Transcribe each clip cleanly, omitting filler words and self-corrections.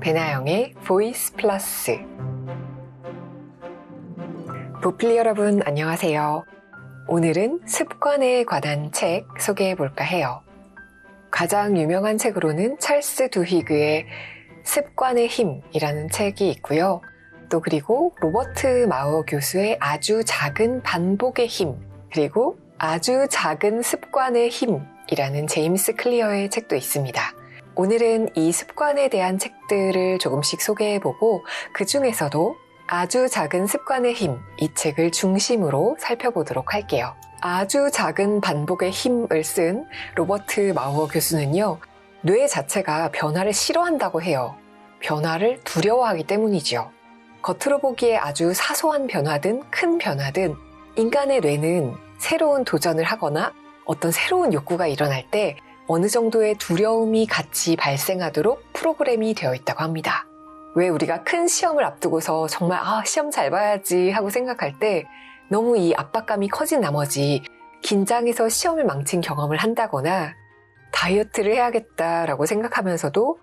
배나영의 보이스 플러스. 부플리 여러분 안녕하세요. 오늘은 습관에 관한 책 소개해 볼까 해요. 가장 유명한 책으로는 찰스 두히그의 습관의 힘이라는 책이 있고요. 또 그리고 로버트 마워 교수의 아주 작은 반복의 힘, 그리고 아주 작은 습관의 힘이라는 제임스 클리어의 책도 있습니다. 오늘은 이 습관에 대한 책들을 조금씩 소개해보고 그 중에서도 아주 작은 습관의 힘, 이 책을 중심으로 살펴보도록 할게요. 아주 작은 반복의 힘을 쓴 로버트 마워 교수는요, 뇌 자체가 변화를 싫어한다고 해요. 변화를 두려워하기 때문이죠. 겉으로 보기에 아주 사소한 변화든 큰 변화든 인간의 뇌는 새로운 도전을 하거나 어떤 새로운 욕구가 일어날 때 어느 정도의 두려움이 같이 발생하도록 프로그램이 되어 있다고 합니다. 왜 우리가 큰 시험을 앞두고서 정말 시험 잘 봐야지 하고 생각할 때 너무 이 압박감이 커진 나머지 긴장해서 시험을 망친 경험을 한다거나 다이어트를 해야겠다라고 생각하면서도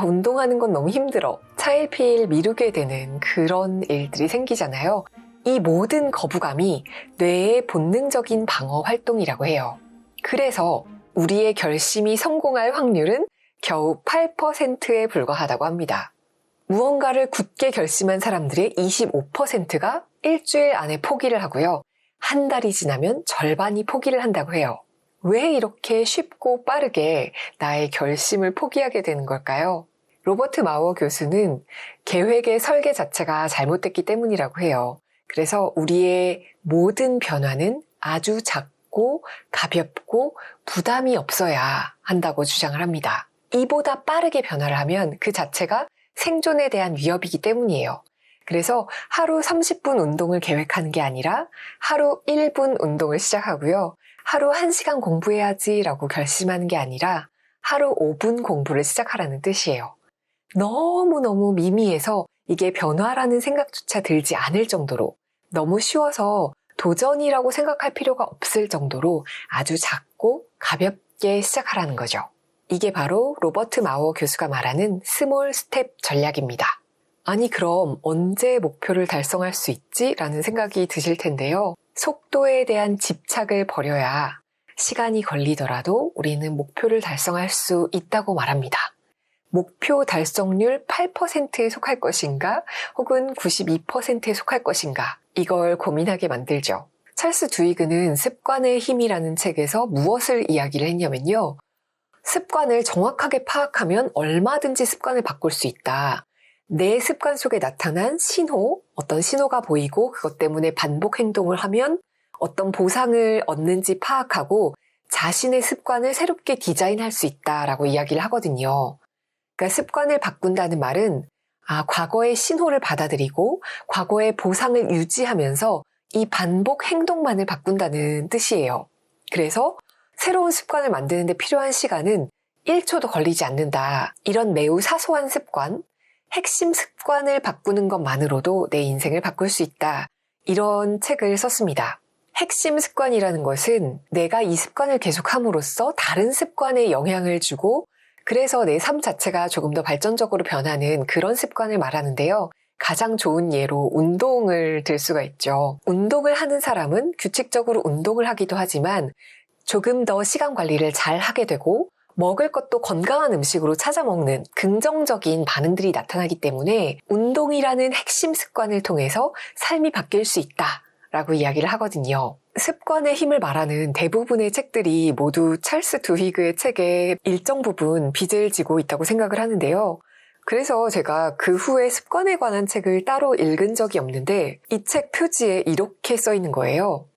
운동하는 건 너무 힘들어, 차일피일 미루게 되는 그런 일들이 생기잖아요. 이 모든 거부감이 뇌의 본능적인 방어 활동이라고 해요. 그래서 우리의 결심이 성공할 확률은 겨우 8%에 불과하다고 합니다. 무언가를 굳게 결심한 사람들의 25%가 일주일 안에 포기를 하고요. 한 달이 지나면 절반이 포기를 한다고 해요. 왜 이렇게 쉽고 빠르게 나의 결심을 포기하게 되는 걸까요? 로버트 마워 교수는 계획의 설계 자체가 잘못됐기 때문이라고 해요. 그래서 우리의 모든 변화는 아주 작고 가볍고 부담이 없어야 한다고 주장을 합니다. 이보다 빠르게 변화를 하면 그 자체가 생존에 대한 위협이기 때문이에요. 그래서 하루 30분 운동을 계획하는 게 아니라 하루 1분 운동을 시작하고요. 하루 1시간 공부해야지라고 결심하는 게 아니라 하루 5분 공부를 시작하라는 뜻이에요. 너무너무 미미해서 이게 변화라는 생각조차 들지 않을 정도로, 너무 쉬워서 도전이라고 생각할 필요가 없을 정도로 아주 작고 가볍게 시작하라는 거죠. 이게 바로 로버트 마워 교수가 말하는 스몰 스텝 전략입니다. 아니 그럼 언제 목표를 달성할 수 있지? 라는 생각이 드실 텐데요. 속도에 대한 집착을 버려야 시간이 걸리더라도 우리는 목표를 달성할 수 있다고 말합니다. 목표 달성률 8%에 속할 것인가 혹은 92%에 속할 것인가, 이걸 고민하게 만들죠. 찰스 두히그는 습관의 힘이라는 책에서 무엇을 이야기를 했냐면요. 습관을 정확하게 파악하면 얼마든지 습관을 바꿀 수 있다. 내 습관 속에 나타난 신호, 어떤 신호가 보이고 그것 때문에 반복 행동을 하면 어떤 보상을 얻는지 파악하고 자신의 습관을 새롭게 디자인할 수 있다라고 이야기를 하거든요. 그러니까 습관을 바꾼다는 말은 과거의 신호를 받아들이고 과거의 보상을 유지하면서 이 반복 행동만을 바꾼다는 뜻이에요. 그래서 새로운 습관을 만드는 데 필요한 시간은 1초도 걸리지 않는다. 이런 매우 사소한 습관, 핵심 습관을 바꾸는 것만으로도 내 인생을 바꿀 수 있다. 이런 책을 썼습니다. 핵심 습관이라는 것은 내가 이 습관을 계속함으로써 다른 습관에 영향을 주고 그래서 내 삶 자체가 조금 더 발전적으로 변하는 그런 습관을 말하는데요. 가장 좋은 예로 운동을 들 수가 있죠. 운동을 하는 사람은 규칙적으로 운동을 하기도 하지만 조금 더 시간 관리를 잘 하게 되고 먹을 것도 건강한 음식으로 찾아 먹는 긍정적인 반응들이 나타나기 때문에 운동이라는 핵심 습관을 통해서 삶이 바뀔 수 있다라고 이야기를 하거든요. 습관의 힘을 말하는 대부분의 책들이 모두 찰스 두히그의 책에 일정 부분 빚을 지고 있다고 생각을 하는데요. 그래서 제가 그 후에 습관에 관한 책을 따로 읽은 적이 없는데 이 책 표지에 이렇게 써 있는 거예요.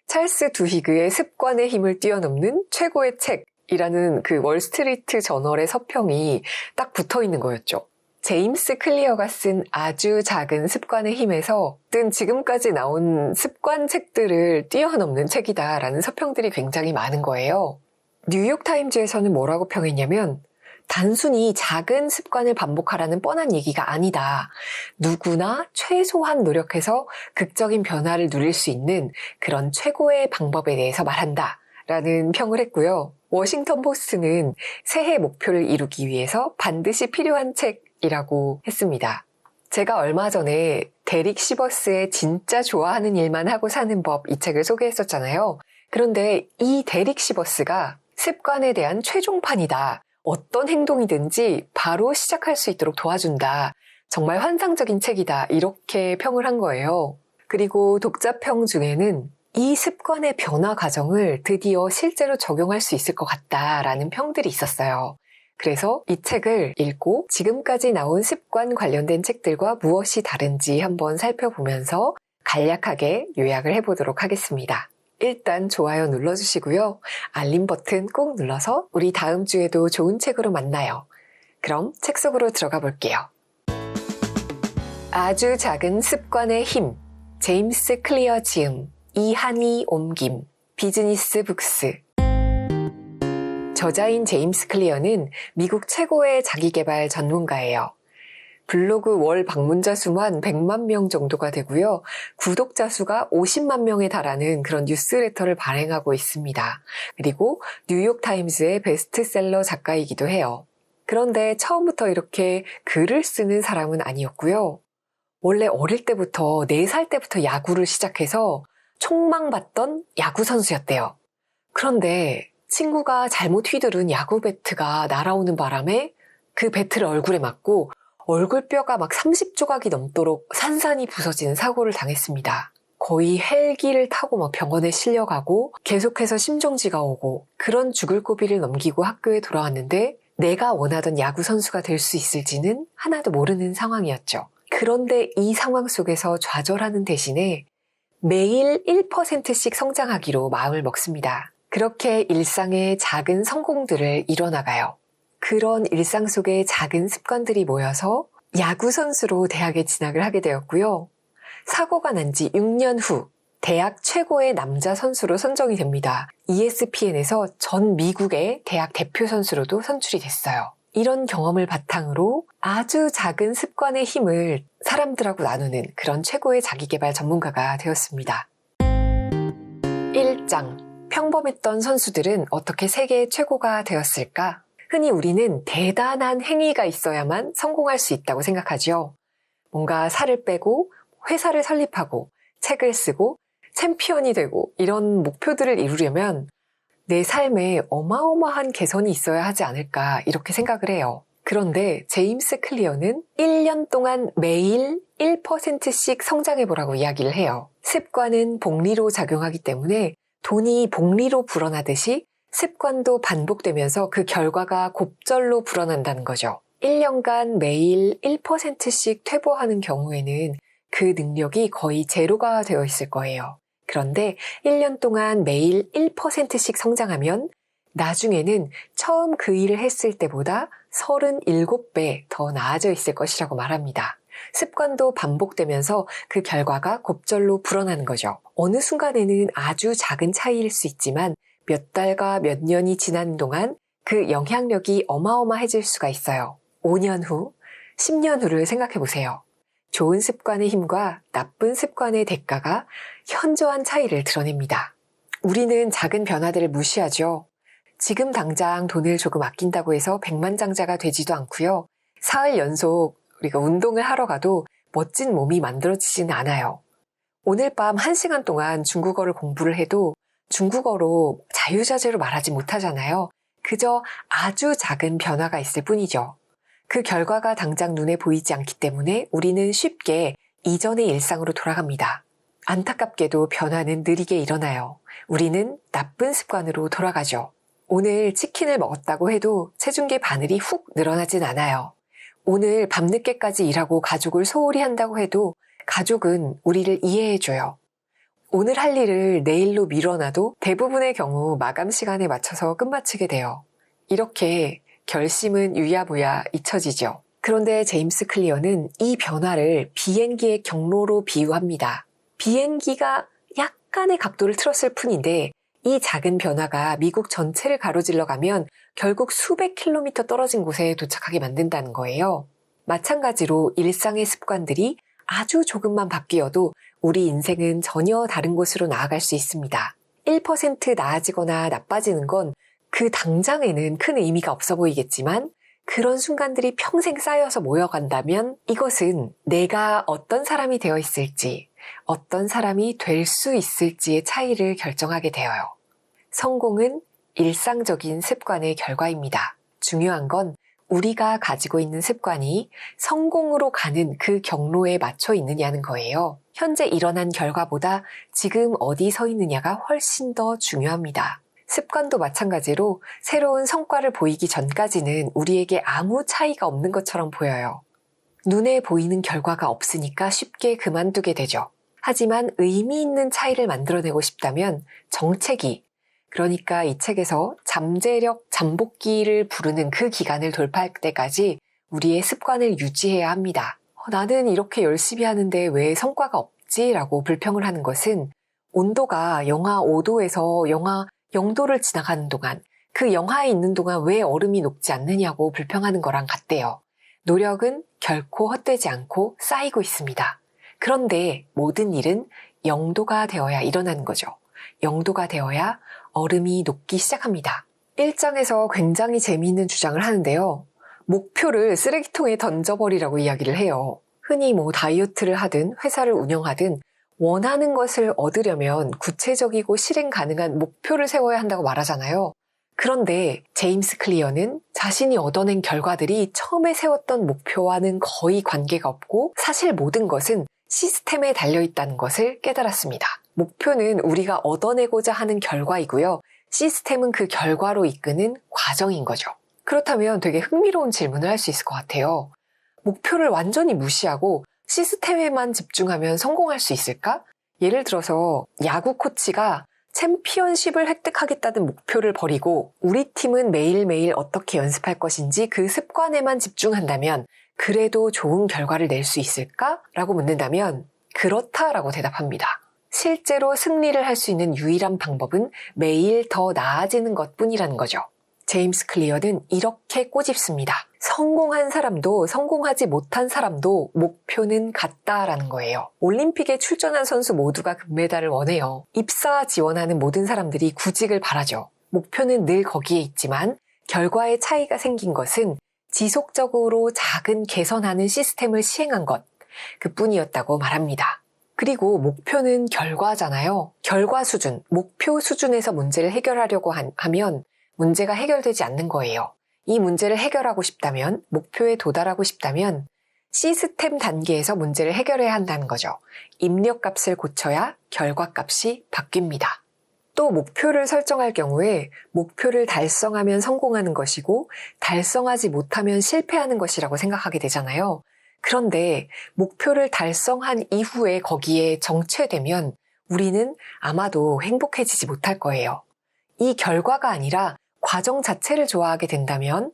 찰스 두히그의 습관의 힘을 뛰어넘는 최고의 책이라는 그 월스트리트 저널의 서평이 딱 붙어 있는 거였죠. 제임스 클리어가 쓴 아주 작은 습관의 힘에서 뜬 지금까지 나온 습관 책들을 뛰어넘는 책이다라는 서평들이 굉장히 많은 거예요. 뉴욕타임즈에서는 뭐라고 평했냐면 단순히 작은 습관을 반복하라는 뻔한 얘기가 아니다. 누구나 최소한 노력해서 극적인 변화를 누릴 수 있는 그런 최고의 방법에 대해서 말한다. 라는 평을 했고요. 워싱턴 포스트는 새해 목표를 이루기 위해서 반드시 필요한 책 이라고 했습니다. 제가 얼마 전에 데릭 시버스의 진짜 좋아하는 일만 하고 사는 법 이 책을 소개했었잖아요. 그런데 이 데릭 시버스가 습관에 대한 최종판이다. 어떤 행동이든지 바로 시작할 수 있도록 도와준다. 정말 환상적인 책이다. 이렇게 평을 한 거예요. 그리고 독자평 중에는 이 습관의 변화 과정을 드디어 실제로 적용할 수 있을 것 같다라는 평들이 있었어요. 그래서 이 책을 읽고 지금까지 나온 습관 관련된 책들과 무엇이 다른지 한번 살펴보면서 간략하게 요약을 해보도록 하겠습니다. 일단 좋아요 눌러주시고요. 알림 버튼 꼭 눌러서 우리 다음 주에도 좋은 책으로 만나요. 그럼 책 속으로 들어가 볼게요. 아주 작은 습관의 힘, 제임스 클리어 지음, 이한이 옮김, 비즈니스 북스. 저자인 제임스 클리어는 미국 최고의 자기계발 전문가예요. 블로그 월 방문자 수만 100만 명 정도가 되고요. 구독자 수가 50만 명에 달하는 그런 뉴스레터를 발행하고 있습니다. 그리고 뉴욕타임스의 베스트셀러 작가이기도 해요. 그런데 처음부터 이렇게 글을 쓰는 사람은 아니었고요. 원래 어릴 때부터 4살 때부터 야구를 시작해서 촉망받던 야구 선수였대요. 그런데 친구가 잘못 휘두른 야구 배트가 날아오는 바람에 그 배트를 얼굴에 맞고 얼굴뼈가 막 30조각이 넘도록 산산이 부서지는 사고를 당했습니다. 거의 헬기를 타고 막 병원에 실려가고 계속해서 심정지가 오고 그런 죽을 고비를 넘기고 학교에 돌아왔는데 내가 원하던 야구 선수가 될 수 있을지는 하나도 모르는 상황이었죠. 그런데 이 상황 속에서 좌절하는 대신에 매일 1%씩 성장하기로 마음을 먹습니다. 그렇게 일상의 작은 성공들을 이뤄나가요. 그런 일상 속의 작은 습관들이 모여서 야구 선수로 대학에 진학을 하게 되었고요. 사고가 난 지 6년 후 대학 최고의 남자 선수로 선정이 됩니다. ESPN에서 전 미국의 대학 대표 선수로도 선출이 됐어요. 이런 경험을 바탕으로 아주 작은 습관의 힘을 사람들하고 나누는 그런 최고의 자기계발 전문가가 되었습니다. 1장. 평범했던 선수들은 어떻게 세계 최고가 되었을까? 흔히 우리는 대단한 행위가 있어야만 성공할 수 있다고 생각하죠. 뭔가 살을 빼고 회사를 설립하고 책을 쓰고 챔피언이 되고 이런 목표들을 이루려면 내 삶에 어마어마한 개선이 있어야 하지 않을까 이렇게 생각을 해요. 그런데 제임스 클리어는 1년 동안 매일 1%씩 성장해보라고 이야기를 해요. 습관은 복리로 작용하기 때문에 돈이 복리로 불어나듯이 습관도 반복되면서 그 결과가 곱절로 불어난다는 거죠. 1년간 매일 1%씩 퇴보하는 경우에는 그 능력이 거의 제로가 되어 있을 거예요. 그런데 1년 동안 매일 1%씩 성장하면 나중에는 처음 그 일을 했을 때보다 37배 더 나아져 있을 것이라고 말합니다. 습관도 반복되면서 그 결과가 곱절로 불어나는 거죠. 어느 순간에는 아주 작은 차이일 수 있지만 몇 달과 몇 년이 지난 동안 그 영향력이 어마어마해질 수가 있어요. 5년 후, 10년 후를 생각해 보세요. 좋은 습관의 힘과 나쁜 습관의 대가가 현저한 차이를 드러냅니다. 우리는 작은 변화들을 무시하죠. 지금 당장 돈을 조금 아낀다고 해서 백만장자가 되지도 않고요. 사흘 연속 우리가 운동을 하러 가도 멋진 몸이 만들어지지는 않아요. 오늘 밤 1시간 동안 중국어를 공부를 해도 중국어로 자유자재로 말하지 못하잖아요. 그저 아주 작은 변화가 있을 뿐이죠. 그 결과가 당장 눈에 보이지 않기 때문에 우리는 쉽게 이전의 일상으로 돌아갑니다. 안타깝게도 변화는 느리게 일어나요. 우리는 나쁜 습관으로 돌아가죠. 오늘 치킨을 먹었다고 해도 체중계 바늘이 훅 늘어나진 않아요. 오늘 밤늦게까지 일하고 가족을 소홀히 한다고 해도 가족은 우리를 이해해줘요. 오늘 할 일을 내일로 미뤄놔도 대부분의 경우 마감 시간에 맞춰서 끝마치게 돼요. 이렇게 결심은 유야무야 잊혀지죠. 그런데 제임스 클리어는 이 변화를 비행기의 경로로 비유합니다. 비행기가 약간의 각도를 틀었을 뿐인데 이 작은 변화가 미국 전체를 가로질러 가면 결국 수백 킬로미터 떨어진 곳에 도착하게 만든다는 거예요. 마찬가지로 일상의 습관들이 아주 조금만 바뀌어도 우리 인생은 전혀 다른 곳으로 나아갈 수 있습니다. 1% 나아지거나 나빠지는 건 그 당장에는 큰 의미가 없어 보이겠지만 그런 순간들이 평생 쌓여서 모여간다면 이것은 내가 어떤 사람이 되어 있을지, 어떤 사람이 될 수 있을지의 차이를 결정하게 되어요. 성공은 일상적인 습관의 결과입니다. 중요한 건 우리가 가지고 있는 습관이 성공으로 가는 그 경로에 맞춰 있느냐는 거예요. 현재 일어난 결과보다 지금 어디 서 있느냐가 훨씬 더 중요합니다. 습관도 마찬가지로 새로운 성과를 보이기 전까지는 우리에게 아무 차이가 없는 것처럼 보여요. 눈에 보이는 결과가 없으니까 쉽게 그만두게 되죠. 하지만 의미 있는 차이를 만들어내고 싶다면 정체기, 그러니까 이 책에서 잠재력 잠복기를 부르는 그 기간을 돌파할 때까지 우리의 습관을 유지해야 합니다. 나는 이렇게 열심히 하는데 왜 성과가 없지? 라고 불평을 하는 것은 온도가 영하 5도에서 영하 0도를 지나가는 동안, 그 영하에 있는 동안 왜 얼음이 녹지 않느냐고 불평하는 거랑 같대요. 노력은 결코 헛되지 않고 쌓이고 있습니다. 그런데 모든 일은 0도가 되어야 일어나는 거죠. 0도가 되어야 얼음이 녹기 시작합니다. 1장에서 굉장히 재미있는 주장을 하는데요. 목표를 쓰레기통에 던져버리라고 이야기를 해요. 흔히 다이어트를 하든 회사를 운영하든 원하는 것을 얻으려면 구체적이고 실행 가능한 목표를 세워야 한다고 말하잖아요. 그런데 제임스 클리어는 자신이 얻어낸 결과들이 처음에 세웠던 목표와는 거의 관계가 없고 사실 모든 것은 시스템에 달려있다는 것을 깨달았습니다. 목표는 우리가 얻어내고자 하는 결과이고요. 시스템은 그 결과로 이끄는 과정인 거죠. 그렇다면 되게 흥미로운 질문을 할 수 있을 것 같아요. 목표를 완전히 무시하고 시스템에만 집중하면 성공할 수 있을까? 예를 들어서 야구 코치가 챔피언십을 획득하겠다는 목표를 버리고 우리 팀은 매일매일 어떻게 연습할 것인지 그 습관에만 집중한다면 그래도 좋은 결과를 낼 수 있을까? 라고 묻는다면 그렇다라고 대답합니다. 실제로 승리를 할 수 있는 유일한 방법은 매일 더 나아지는 것뿐이라는 거죠. 제임스 클리어는 이렇게 꼬집습니다. 성공한 사람도 성공하지 못한 사람도 목표는 같다라는 거예요. 올림픽에 출전한 선수 모두가 금메달을 원해요. 입사 지원하는 모든 사람들이 구직을 바라죠. 목표는 늘 거기에 있지만 결과에 차이가 생긴 것은 지속적으로 작은 개선하는 시스템을 시행한 것, 그뿐이었다고 말합니다. 그리고 목표는 결과잖아요. 결과 수준, 목표 수준에서 문제를 해결하려고 하면 문제가 해결되지 않는 거예요. 이 문제를 해결하고 싶다면, 목표에 도달하고 싶다면 시스템 단계에서 문제를 해결해야 한다는 거죠. 입력값을 고쳐야 결과값이 바뀝니다. 또 목표를 설정할 경우에 목표를 달성하면 성공하는 것이고 달성하지 못하면 실패하는 것이라고 생각하게 되잖아요. 그런데 목표를 달성한 이후에 거기에 정체되면 우리는 아마도 행복해지지 못할 거예요. 이 결과가 아니라 과정 자체를 좋아하게 된다면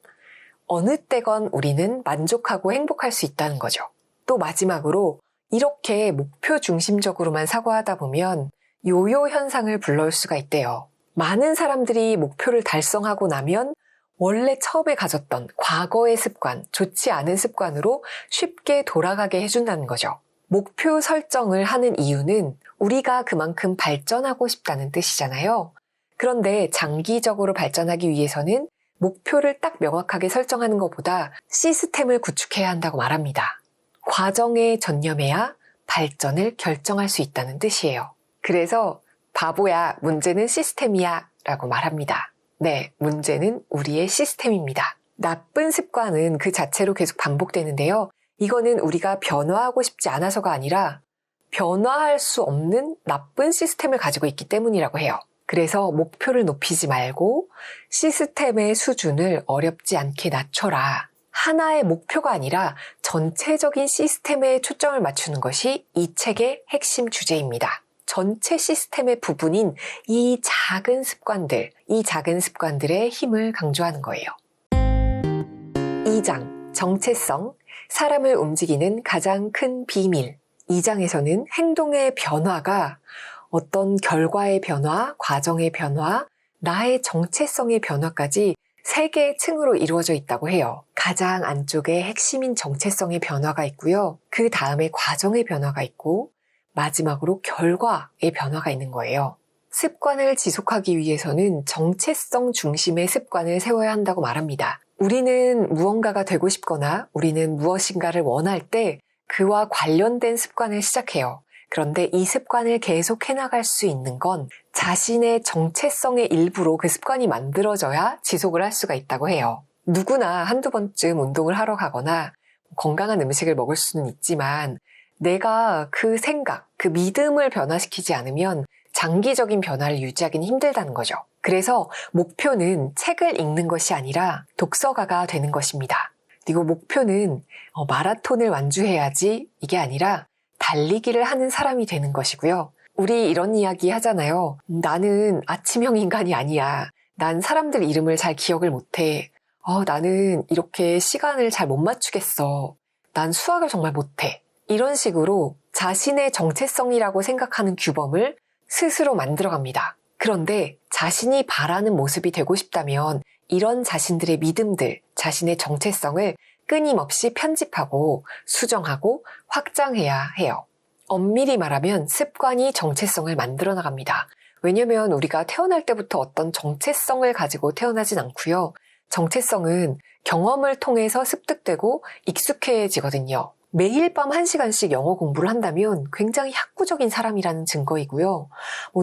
어느 때건 우리는 만족하고 행복할 수 있다는 거죠. 또 마지막으로 이렇게 목표 중심적으로만 사고하다 보면 요요 현상을 불러올 수가 있대요. 많은 사람들이 목표를 달성하고 나면 원래 처음에 가졌던 과거의 습관, 좋지 않은 습관으로 쉽게 돌아가게 해준다는 거죠. 목표 설정을 하는 이유는 우리가 그만큼 발전하고 싶다는 뜻이잖아요. 그런데 장기적으로 발전하기 위해서는 목표를 딱 명확하게 설정하는 것보다 시스템을 구축해야 한다고 말합니다. 과정에 전념해야 발전을 결정할 수 있다는 뜻이에요. 그래서 바보야, 문제는 시스템이야 라고 말합니다. 네, 문제는 우리의 시스템입니다. 나쁜 습관은 그 자체로 계속 반복되는데요. 이거는 우리가 변화하고 싶지 않아서가 아니라 변화할 수 없는 나쁜 시스템을 가지고 있기 때문이라고 해요. 그래서 목표를 높이지 말고 시스템의 수준을 어렵지 않게 낮춰라. 하나의 목표가 아니라 전체적인 시스템에 초점을 맞추는 것이 이 책의 핵심 주제입니다. 전체 시스템의 부분인 이 작은 습관들, 이 작은 습관들의 힘을 강조하는 거예요. 2장, 정체성, 사람을 움직이는 가장 큰 비밀. 2장에서는 행동의 변화가 어떤 결과의 변화, 과정의 변화, 나의 정체성의 변화까지 3개의 층으로 이루어져 있다고 해요. 가장 안쪽에 핵심인 정체성의 변화가 있고요. 그 다음에 과정의 변화가 있고 마지막으로 결과의 변화가 있는 거예요. 습관을 지속하기 위해서는 정체성 중심의 습관을 세워야 한다고 말합니다. 우리는 무언가가 되고 싶거나 우리는 무엇인가를 원할 때 그와 관련된 습관을 시작해요. 그런데 이 습관을 계속 해나갈 수 있는 건 자신의 정체성의 일부로 그 습관이 만들어져야 지속을 할 수가 있다고 해요. 누구나 한두 번쯤 운동을 하러 가거나 건강한 음식을 먹을 수는 있지만 내가 그 생각, 그 믿음을 변화시키지 않으면 장기적인 변화를 유지하기는 힘들다는 거죠. 그래서 목표는 책을 읽는 것이 아니라 독서가가 되는 것입니다. 그리고 목표는 마라톤을 완주해야지 이게 아니라 달리기를 하는 사람이 되는 것이고요. 우리 이런 이야기 하잖아요. 나는 아침형 인간이 아니야. 난 사람들 이름을 잘 기억을 못해. 나는 이렇게 시간을 잘 못 맞추겠어. 난 수학을 정말 못해. 이런 식으로 자신의 정체성이라고 생각하는 규범을 스스로 만들어갑니다. 그런데 자신이 바라는 모습이 되고 싶다면 이런 자신들의 믿음들, 자신의 정체성을 끊임없이 편집하고 수정하고 확장해야 해요. 엄밀히 말하면 습관이 정체성을 만들어 나갑니다. 왜냐면 우리가 태어날 때부터 어떤 정체성을 가지고 태어나진 않고요. 정체성은 경험을 통해서 습득되고 익숙해지거든요. 매일 밤 1시간씩 영어 공부를 한다면 굉장히 학구적인 사람이라는 증거이고요.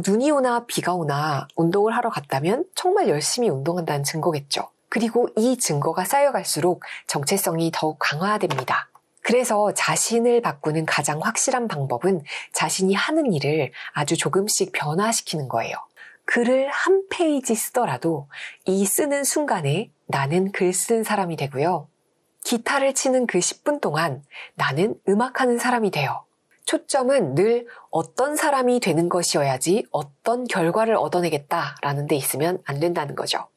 눈이 오나 비가 오나 운동을 하러 갔다면 정말 열심히 운동한다는 증거겠죠. 그리고 이 증거가 쌓여갈수록 정체성이 더욱 강화됩니다. 그래서 자신을 바꾸는 가장 확실한 방법은 자신이 하는 일을 아주 조금씩 변화시키는 거예요. 글을 한 페이지 쓰더라도 이 쓰는 순간에 나는 글 쓰는 사람이 되고요. 기타를 치는 그 10분 동안 나는 음악하는 사람이 돼요. 초점은 늘 어떤 사람이 되는 것이어야지 어떤 결과를 얻어내겠다라는 데 있으면 안 된다는 거죠.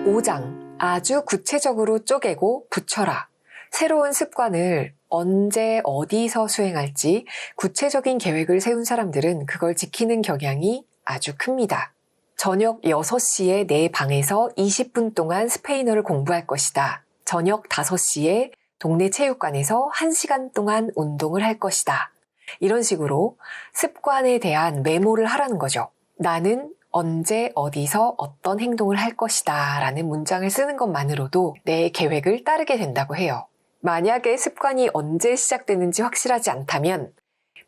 5장. 아주 구체적으로 쪼개고 붙여라. 새로운 습관을 언제 어디서 수행할지 구체적인 계획을 세운 사람들은 그걸 지키는 경향이 아주 큽니다. 저녁 6시에 내 방에서 20분 동안 스페인어를 공부할 것이다. 저녁 5시에 동네 체육관에서 1시간 동안 운동을 할 것이다. 이런 식으로 습관에 대한 메모를 하라는 거죠. 나는 언제 어디서 어떤 행동을 할 것이다 라는 문장을 쓰는 것만으로도 내 계획을 따르게 된다고 해요. 만약에 습관이 언제 시작되는지 확실하지 않다면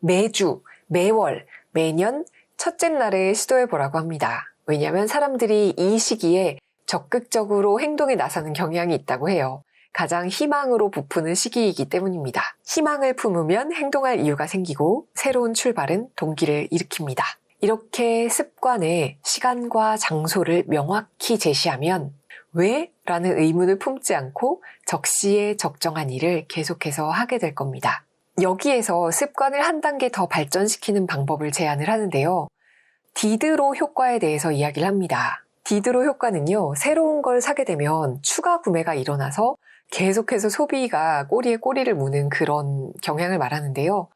매주, 매월, 매년 첫째 날에 시도해 보라고 합니다. 왜냐하면 사람들이 이 시기에 적극적으로 행동에 나서는 경향이 있다고 해요. 가장 희망으로 부푸는 시기이기 때문입니다. 희망을 품으면 행동할 이유가 생기고 새로운 출발은 동기를 일으킵니다. 이렇게 습관에 시간과 장소를 명확히 제시하면 왜? 라는 의문을 품지 않고 적시에 적정한 일을 계속해서 하게 될 겁니다. 여기에서 습관을 한 단계 더 발전시키는 방법을 제안을 하는데요. 디드로 효과에 대해서 이야기를 합니다. 디드로 효과는요, 새로운 걸 사게 되면 추가 구매가 일어나서 계속해서 소비가 꼬리에 꼬리를 무는 그런 경향을 말하는데요.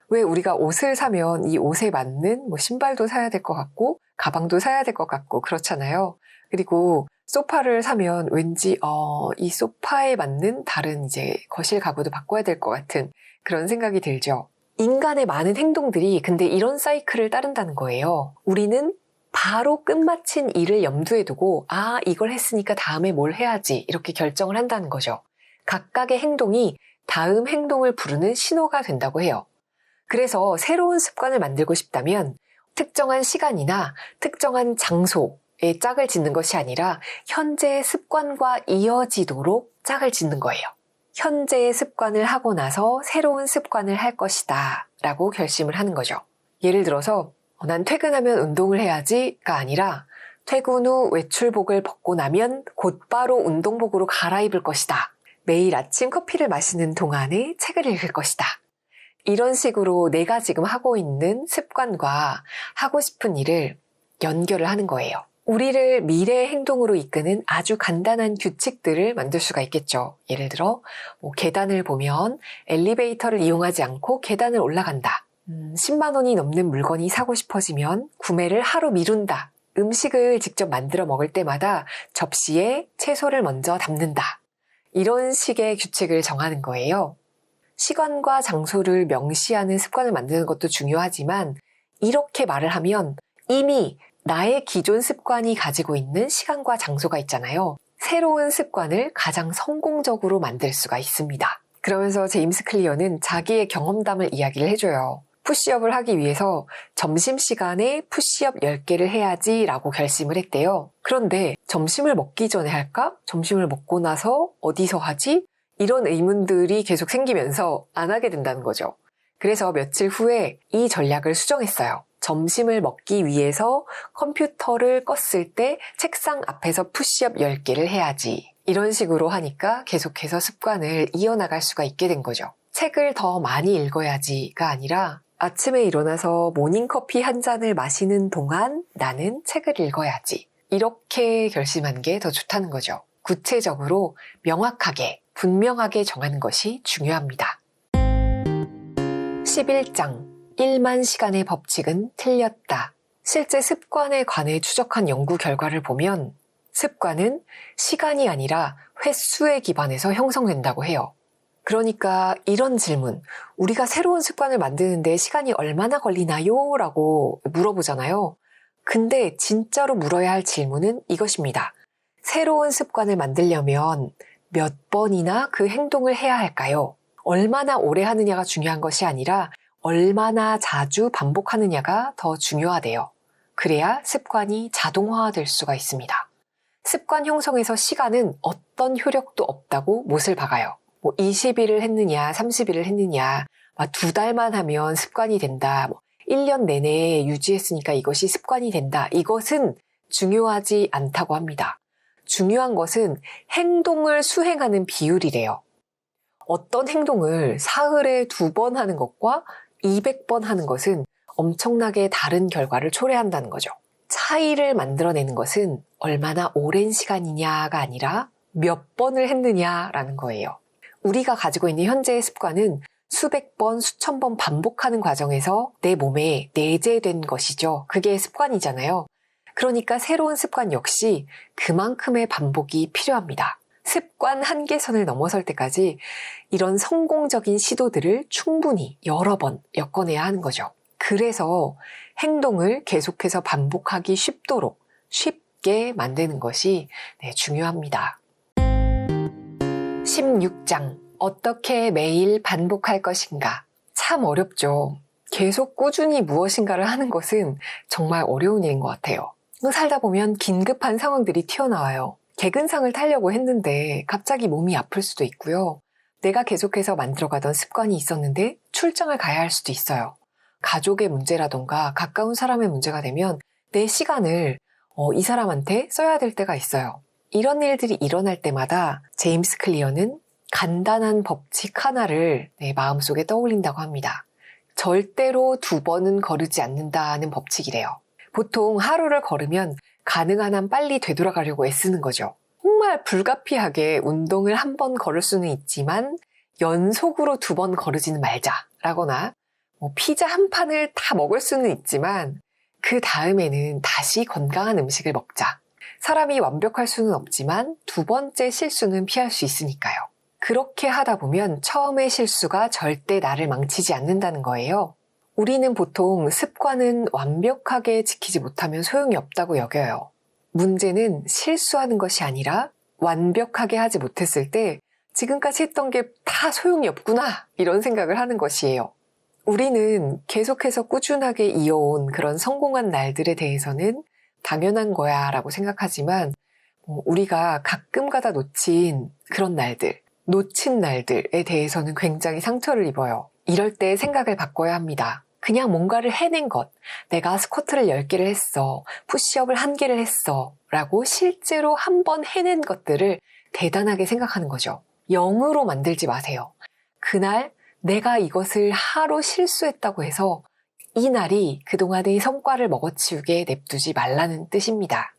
왜 우리가 옷을 사면 이 옷에 맞는 신발도 사야 될 것 같고 가방도 사야 될 것 같고 그렇잖아요. 그리고 소파를 사면 왠지 이 소파에 맞는 다른 이제 거실 가구도 바꿔야 될 것 같은 그런 생각이 들죠. 인간의 많은 행동들이 근데 이런 사이클을 따른다는 거예요. 우리는 바로 끝마친 일을 염두에 두고 이걸 했으니까 다음에 뭘 해야지 이렇게 결정을 한다는 거죠. 각각의 행동이 다음 행동을 부르는 신호가 된다고 해요. 그래서 새로운 습관을 만들고 싶다면 특정한 시간이나 특정한 장소에 짝을 짓는 것이 아니라 현재의 습관과 이어지도록 짝을 짓는 거예요. 현재의 습관을 하고 나서 새로운 습관을 할 것이다 라고 결심을 하는 거죠. 예를 들어서 난 퇴근하면 운동을 해야지가 아니라 퇴근 후 외출복을 벗고 나면 곧바로 운동복으로 갈아입을 것이다. 매일 아침 커피를 마시는 동안에 책을 읽을 것이다. 이런 식으로 내가 지금 하고 있는 습관과 하고 싶은 일을 연결을 하는 거예요. 우리를 미래의 행동으로 이끄는 아주 간단한 규칙들을 만들 수가 있겠죠. 예를 들어 계단을 보면 엘리베이터를 이용하지 않고 계단을 올라간다. 10만 원이 넘는 물건이 사고 싶어지면 구매를 하루 미룬다. 음식을 직접 만들어 먹을 때마다 접시에 채소를 먼저 담는다. 이런 식의 규칙을 정하는 거예요. 시간과 장소를 명시하는 습관을 만드는 것도 중요하지만 이렇게 말을 하면 이미 나의 기존 습관이 가지고 있는 시간과 장소가 있잖아요. 새로운 습관을 가장 성공적으로 만들 수가 있습니다. 그러면서 제임스 클리어는 자기의 경험담을 이야기를 해줘요. 푸시업을 하기 위해서 점심시간에 푸시업 10개를 해야지 라고 결심을 했대요. 그런데 점심을 먹기 전에 할까? 점심을 먹고 나서 어디서 하지? 이런 의문들이 계속 생기면서 안 하게 된다는 거죠. 그래서 며칠 후에 이 전략을 수정했어요. 점심을 먹기 위해서 컴퓨터를 껐을 때 책상 앞에서 푸시업 10개를 해야지. 이런 식으로 하니까 계속해서 습관을 이어나갈 수가 있게 된 거죠. 책을 더 많이 읽어야지가 아니라 아침에 일어나서 모닝커피 한 잔을 마시는 동안 나는 책을 읽어야지. 이렇게 결심한 게 더 좋다는 거죠. 구체적으로 명확하게, 분명하게 정하는 것이 중요합니다. 11장 1만 시간의 법칙은 틀렸다. 실제 습관에 관해 추적한 연구 결과를 보면 습관은 시간이 아니라 횟수에 기반해서 형성된다고 해요. 그러니까 이런 질문, 우리가 새로운 습관을 만드는데 시간이 얼마나 걸리나요? 라고 물어보잖아요. 근데 진짜로 물어야 할 질문은 이것입니다. 새로운 습관을 만들려면 몇 번이나 그 행동을 해야 할까요? 얼마나 오래 하느냐가 중요한 것이 아니라 얼마나 자주 반복하느냐가 더 중요하대요. 그래야 습관이 자동화될 수가 있습니다. 습관 형성에서 시간은 어떤 효력도 없다고 못을 박아요. 20일을 했느냐, 30일을 했느냐, 2달만 하면 습관이 된다, 1년 내내 유지했으니까 이것이 습관이 된다. 이것은 중요하지 않다고 합니다. 중요한 것은 행동을 수행하는 비율이래요. 어떤 행동을 사흘에 2번 하는 것과 200번 하는 것은 엄청나게 다른 결과를 초래한다는 거죠. 차이를 만들어내는 것은 얼마나 오랜 시간이냐가 아니라 몇 번을 했느냐라는 거예요. 우리가 가지고 있는 현재의 습관은 수백 번, 수천 번 반복하는 과정에서 내 몸에 내재된 것이죠. 그게 습관이잖아요. 그러니까 새로운 습관 역시 그만큼의 반복이 필요합니다. 습관 한계선을 넘어설 때까지 이런 성공적인 시도들을 충분히 여러 번 엮어내야 하는 거죠. 그래서 행동을 계속해서 반복하기 쉽도록 쉽게 만드는 것이 중요합니다. 16장 어떻게 매일 반복할 것인가? 참 어렵죠. 계속 꾸준히 무엇인가를 하는 것은 정말 어려운 일인 것 같아요. 살다 보면 긴급한 상황들이 튀어나와요. 개근상을 타려고 했는데 갑자기 몸이 아플 수도 있고요. 내가 계속해서 만들어가던 습관이 있었는데 출장을 가야 할 수도 있어요. 가족의 문제라던가 가까운 사람의 문제가 되면 내 시간을 이 사람한테 써야 될 때가 있어요. 이런 일들이 일어날 때마다 제임스 클리어는 간단한 법칙 하나를 마음속에 떠올린다고 합니다. 절대로 2번은 거르지 않는다는 법칙이래요. 보통 하루를 걸으면 가능한 한 빨리 되돌아가려고 애쓰는 거죠. 정말 불가피하게 운동을 1번 걸을 수는 있지만 연속으로 2번 거르지는 말자라거나 피자 한 판을 다 먹을 수는 있지만 그 다음에는 다시 건강한 음식을 먹자. 사람이 완벽할 수는 없지만 2번째 실수는 피할 수 있으니까요. 그렇게 하다 보면 처음의 실수가 절대 나를 망치지 않는다는 거예요. 우리는 보통 습관은 완벽하게 지키지 못하면 소용이 없다고 여겨요. 문제는 실수하는 것이 아니라 완벽하게 하지 못했을 때 지금까지 했던 게 다 소용이 없구나 이런 생각을 하는 것이에요. 우리는 계속해서 꾸준하게 이어온 그런 성공한 날들에 대해서는 당연한 거야 라고 생각하지만 우리가 가끔 가다 놓친 그런 날들, 놓친 날들에 대해서는 굉장히 상처를 입어요. 이럴 때 생각을 바꿔야 합니다. 그냥 뭔가를 해낸 것, 내가 스쿼트를 10개를 했어, 푸시업을 1개를 했어 라고 실제로 한번 해낸 것들을 대단하게 생각하는 거죠. 0으로 만들지 마세요. 그날 내가 이것을 하루 실수했다고 해서 이 날이 그동안의 성과를 먹어치우게 냅두지 말라는 뜻입니다.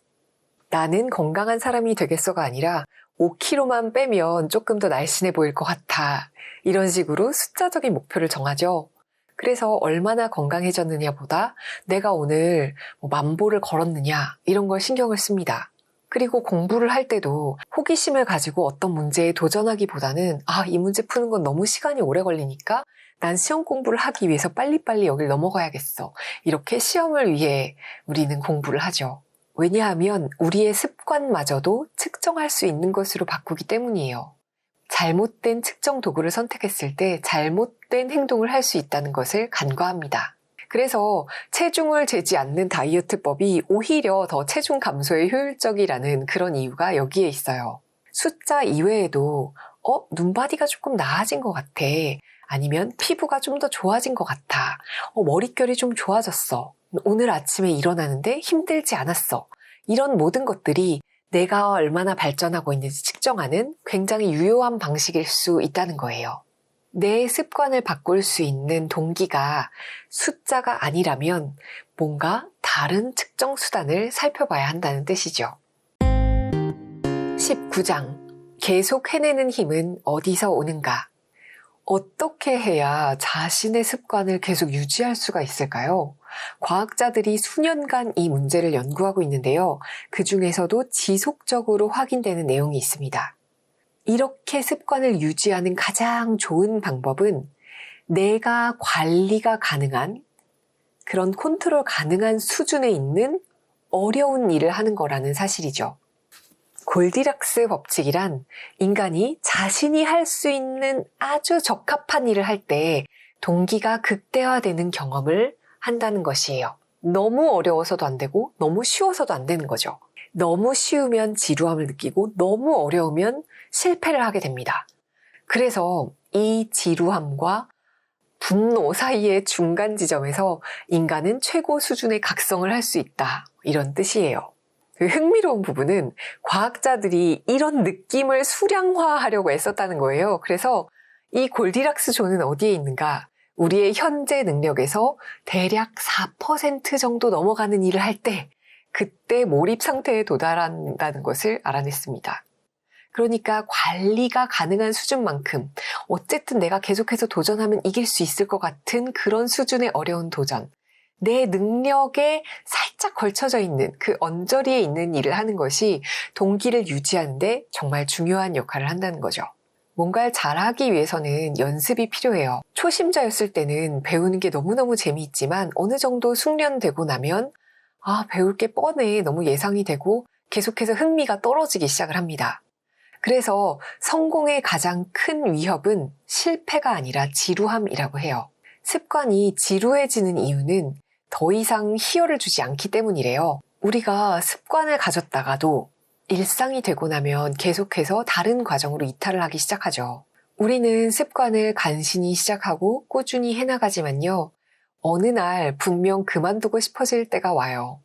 나는 건강한 사람이 되겠어가 아니라 5kg만 빼면 조금 더 날씬해 보일 것 같아. 이런 식으로 숫자적인 목표를 정하죠. 그래서 얼마나 건강해졌느냐 보다 내가 오늘 10,000보를 걸었느냐 이런 걸 신경을 씁니다. 그리고 공부를 할 때도 호기심을 가지고 어떤 문제에 도전하기보다는 이 문제 푸는 건 너무 시간이 오래 걸리니까 난 시험 공부를 하기 위해서 빨리빨리 여길 넘어가야겠어. 이렇게 시험을 위해 우리는 공부를 하죠. 왜냐하면 우리의 습관마저도 측정할 수 있는 것으로 바꾸기 때문이에요. 잘못된 측정 도구를 선택했을 때 잘못된 행동을 할 수 있다는 것을 간과합니다. 그래서 체중을 재지 않는 다이어트법이 오히려 더 체중 감소에 효율적이라는 그런 이유가 여기에 있어요. 숫자 이외에도 눈바디가 조금 나아진 것 같아. 아니면 피부가 좀 더 좋아진 것 같아. 머릿결이 좀 좋아졌어. 오늘 아침에 일어나는데 힘들지 않았어. 이런 모든 것들이 내가 얼마나 발전하고 있는지 측정하는 굉장히 유효한 방식일 수 있다는 거예요. 내 습관을 바꿀 수 있는 동기가 숫자가 아니라면 뭔가 다른 측정 수단을 살펴봐야 한다는 뜻이죠. 19장. 계속 해내는 힘은 어디서 오는가? 어떻게 해야 자신의 습관을 계속 유지할 수가 있을까요? 과학자들이 수년간 이 문제를 연구하고 있는데요. 그 중에서도 지속적으로 확인되는 내용이 있습니다. 이렇게 습관을 유지하는 가장 좋은 방법은 내가 관리가 가능한 그런 컨트롤 가능한 수준에 있는 어려운 일을 하는 거라는 사실이죠. 골디락스 법칙이란 인간이 자신이 할 수 있는 아주 적합한 일을 할 때 동기가 극대화되는 경험을 한다는 것이에요. 너무 어려워서도 안 되고 너무 쉬워서도 안 되는 거죠. 너무 쉬우면 지루함을 느끼고 너무 어려우면 실패를 하게 됩니다. 그래서 이 지루함과 분노 사이의 중간 지점에서 인간은 최고 수준의 각성을 할 수 있다. 이런 뜻이에요. 그 흥미로운 부분은 과학자들이 이런 느낌을 수량화하려고 애썼다는 거예요. 그래서 이 골디락스 존은 어디에 있는가? 우리의 현재 능력에서 대략 4% 정도 넘어가는 일을 할 때 그때 몰입 상태에 도달한다는 것을 알아냈습니다. 그러니까 관리가 가능한 수준만큼 어쨌든 내가 계속해서 도전하면 이길 수 있을 것 같은 그런 수준의 어려운 도전, 내 능력에 살짝 걸쳐져 있는 그 언저리에 있는 일을 하는 것이 동기를 유지하는데 정말 중요한 역할을 한다는 거죠. 뭔가를 잘하기 위해서는 연습이 필요해요. 초심자였을 때는 배우는 게 너무너무 재미있지만 어느 정도 숙련되고 나면 배울 게 뻔해 너무 예상이 되고 계속해서 흥미가 떨어지기 시작을 합니다. 그래서 성공의 가장 큰 위협은 실패가 아니라 지루함이라고 해요. 습관이 지루해지는 이유는 더 이상 희열을 주지 않기 때문이래요. 우리가 습관을 가졌다가도 일상이 되고 나면 계속해서 다른 과정으로 이탈을 하기 시작하죠. 우리는 습관을 간신히 시작하고 꾸준히 해나가지만요. 어느 날 분명 그만두고 싶어질 때가 와요.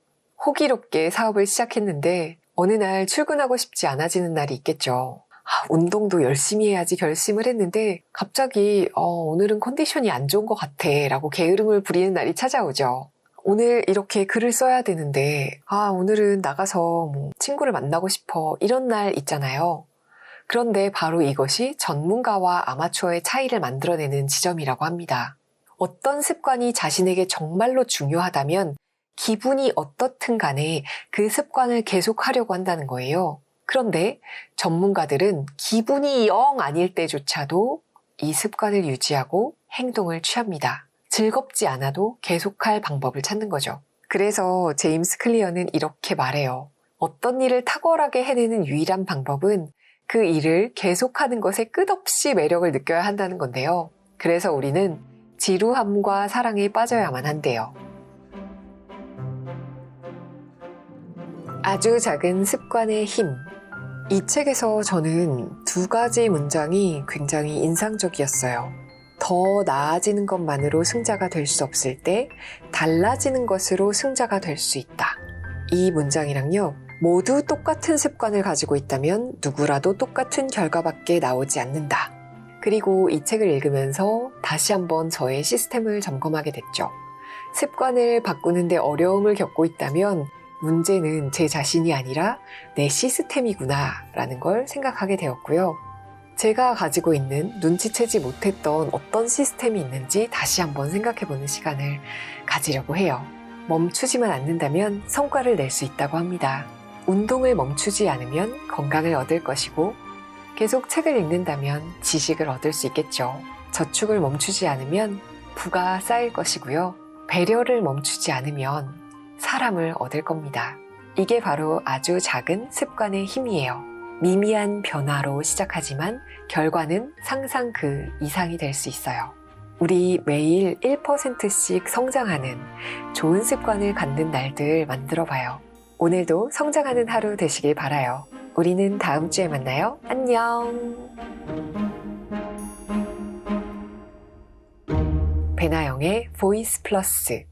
호기롭게 사업을 시작했는데 어느 날 출근하고 싶지 않아지는 날이 있겠죠. 운동도 열심히 해야지 결심을 했는데 갑자기 오늘은 컨디션이 안 좋은 것 같아 라고 게으름을 부리는 날이 찾아오죠. 오늘 이렇게 글을 써야 되는데 오늘은 나가서 친구를 만나고 싶어 이런 날 있잖아요. 그런데 바로 이것이 전문가와 아마추어의 차이를 만들어내는 지점이라고 합니다. 어떤 습관이 자신에게 정말로 중요하다면 기분이 어떻든 간에 그 습관을 계속하려고 한다는 거예요. 그런데 전문가들은 기분이 영 아닐 때조차도 이 습관을 유지하고 행동을 취합니다. 즐겁지 않아도 계속할 방법을 찾는 거죠. 그래서 제임스 클리어는 이렇게 말해요. 어떤 일을 탁월하게 해내는 유일한 방법은 그 일을 계속하는 것에 끝없이 매력을 느껴야 한다는 건데요. 그래서 우리는 지루함과 사랑에 빠져야만 한대요. 아주 작은 습관의 힘. 이 책에서 저는 두 가지 문장이 굉장히 인상적이었어요. 더 나아지는 것만으로 승자가 될 수 없을 때 달라지는 것으로 승자가 될 수 있다. 이 문장이랑요. 모두 똑같은 습관을 가지고 있다면 누구라도 똑같은 결과밖에 나오지 않는다. 그리고 이 책을 읽으면서 다시 한번 저의 시스템을 점검하게 됐죠. 습관을 바꾸는데 어려움을 겪고 있다면 문제는 제 자신이 아니라 내 시스템이구나 라는 걸 생각하게 되었고요. 제가 가지고 있는 눈치채지 못했던 어떤 시스템이 있는지 다시 한번 생각해보는 시간을 가지려고 해요. 멈추지만 않는다면 성과를 낼 수 있다고 합니다. 운동을 멈추지 않으면 건강을 얻을 것이고 계속 책을 읽는다면 지식을 얻을 수 있겠죠. 저축을 멈추지 않으면 부가 쌓일 것이고요. 배려를 멈추지 않으면 사람을 얻을 겁니다. 이게 바로 아주 작은 습관의 힘이에요. 미미한 변화로 시작하지만 결과는 상상 그 이상이 될 수 있어요. 우리 매일 1%씩 성장하는 좋은 습관을 갖는 날들 만들어 봐요. 오늘도 성장하는 하루 되시길 바라요. 우리는 다음 주에 만나요. 안녕. 배나영의 보이스 플러스